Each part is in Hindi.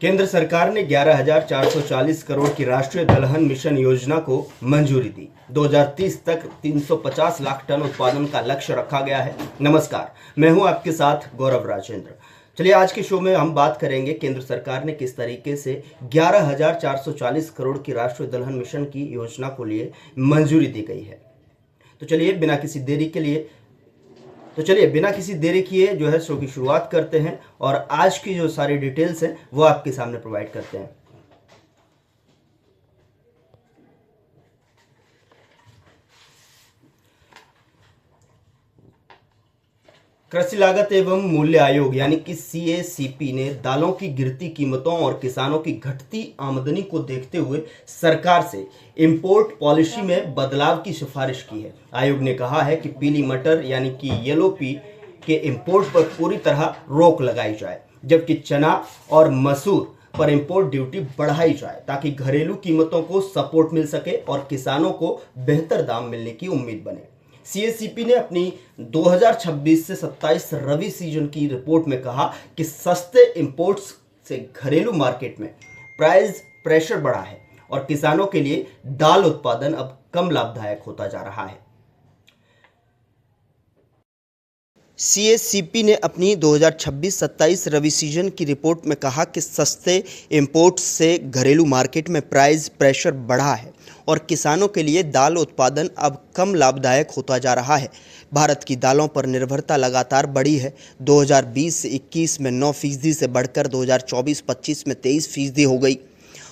केंद्र सरकार ने 11,440 करोड़ की राष्ट्रीय दलहन मिशन योजना को मंजूरी दी। 2030 तक 350 लाख टन उत्पादन का लक्ष्य रखा गया है। नमस्कार, मैं हूं आपके साथ गौरव राजेंद्र। चलिए, आज के शो में हम बात करेंगे केंद्र सरकार ने किस तरीके से 11,440 करोड़ की राष्ट्रीय दलहन मिशन की योजना को लिए मंजूरी दी गई है। तो चलिए बिना किसी देरी किए जो है शो की शुरुआत करते हैं और आज की जो सारी डिटेल्स हैं वो आपके सामने प्रोवाइड करते हैं। कृषि लागत एवं मूल्य आयोग यानी कि CACP ने दालों की गिरती कीमतों और किसानों की घटती आमदनी को देखते हुए सरकार से इंपोर्ट पॉलिसी में बदलाव की सिफारिश की है। आयोग ने कहा है कि पीली मटर यानी कि येलो पी के इंपोर्ट पर पूरी तरह रोक लगाई जाए, जबकि चना और मसूर पर इंपोर्ट ड्यूटी बढ़ाई जाए ताकि घरेलू कीमतों को सपोर्ट मिल सके और किसानों को बेहतर दाम मिलने की उम्मीद बने। CACP ने अपनी 2026 से 27 रबी सीजन की रिपोर्ट में कहा कि सस्ते इंपोर्ट्स से घरेलू मार्केट में प्राइस प्रेशर बढ़ा है और किसानों के लिए दाल उत्पादन अब कम लाभदायक होता जा रहा है। CACP ने अपनी 2026-27 रबी सीजन की रिपोर्ट में कहा कि सस्ते इंपोर्ट्स से घरेलू मार्केट में प्राइस प्रेशर बढ़ा है और किसानों के लिए दाल उत्पादन अब कम लाभदायक होता जा रहा है। भारत की दालों पर निर्भरता लगातार बढ़ी है। 2020 से 21 में 9% से बढ़कर 2024-25 में 23% हो गई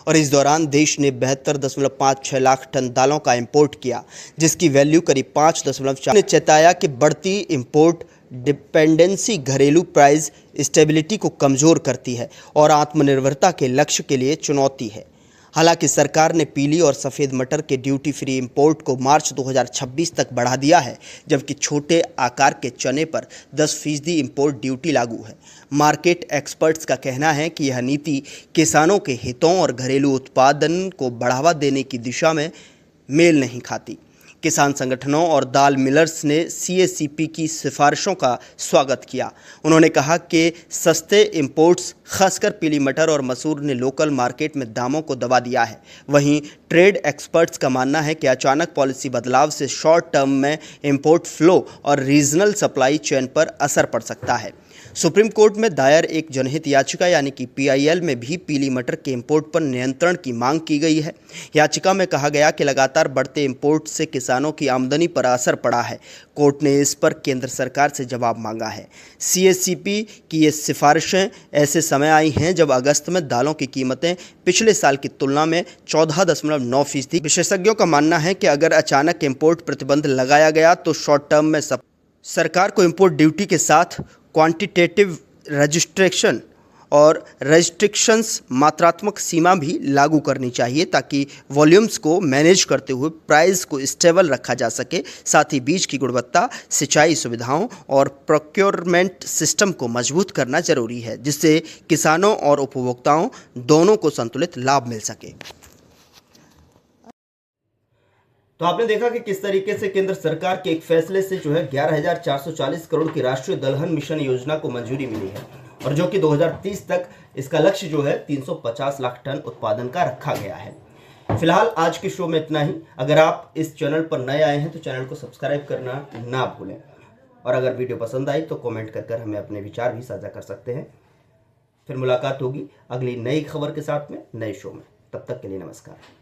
और इस दौरान देश ने 72.56 लाख टन दालों का इंपोर्ट किया, जिसकी वैल्यू करीब 5.4 ने चेताया कि बढ़ती इंपोर्ट डिपेंडेंसी घरेलू प्राइस स्टेबिलिटी को कमज़ोर करती है और आत्मनिर्भरता के लक्ष्य के लिए चुनौती है। हालांकि सरकार ने पीली और सफ़ेद मटर के ड्यूटी फ्री इंपोर्ट को मार्च 2026 तक बढ़ा दिया है, जबकि छोटे आकार के चने पर 10% इंपोर्ट ड्यूटी लागू है। मार्केट एक्सपर्ट्स का कहना है कि यह नीति किसानों के हितों और घरेलू उत्पादन को बढ़ावा देने की दिशा में मेल नहीं खाती। किसान संगठनों और दाल मिलर्स ने CACP की सिफारिशों का स्वागत किया। उन्होंने कहा कि सस्ते इंपोर्ट्स, खासकर पीली मटर और मसूर ने लोकल मार्केट में दामों को दबा दिया है। वहीं ट्रेड एक्सपर्ट्स का मानना है कि अचानक पॉलिसी बदलाव से शॉर्ट टर्म में इंपोर्ट फ्लो और रीजनल सप्लाई चेन पर असर पड़ सकता है। सुप्रीम कोर्ट में दायर एक जनहित याचिका यानी कि PIL में भी पीली मटर के इंपोर्ट पर नियंत्रण की मांग की गई है। याचिका में कहा गया कि लगातार बढ़ते इंपोर्ट से किसानों की आमदनी पर असर पड़ा है। कोर्ट ने इस पर केंद्र सरकार से जवाब मांगा है। CACP की ये सिफारिशें ऐसे समय आई हैं जब अगस्त में दालों की कीमतें पिछले साल की तुलना में 14.9%। विशेषज्ञों का मानना है कि अगर अचानक इंपोर्ट प्रतिबंध लगाया गया तो शॉर्ट टर्म में सरकार को इंपोर्ट ड्यूटी के साथ क्वांटिटेटिव रजिस्ट्रेशन और रेस्ट्रिक्शंस मात्रात्मक सीमा भी लागू करनी चाहिए ताकि वॉल्यूम्स को मैनेज करते हुए प्राइस को स्टेबल रखा जा सके। साथ ही बीज की गुणवत्ता, सिंचाई सुविधाओं और प्रोक्योरमेंट सिस्टम को मजबूत करना जरूरी है, जिससे किसानों और उपभोक्ताओं दोनों को संतुलित लाभ मिल सके। तो आपने देखा कि किस तरीके से केंद्र सरकार के एक फैसले से जो है 11,440 करोड़ की राष्ट्रीय दलहन मिशन योजना को मंजूरी मिली है और जो कि 2030 तक इसका लक्ष्य जो है 350 लाख टन उत्पादन का रखा गया है। फिलहाल आज के शो में इतना ही। अगर आप इस चैनल पर नए आए हैं तो चैनल को सब्सक्राइब करना ना भूलें और अगर वीडियो पसंद आई तो कमेंट कर हमें अपने विचार भी साझा कर सकते हैं। फिर मुलाकात होगी अगली नई खबर के साथ में, नए शो में। तब तक के लिए नमस्कार।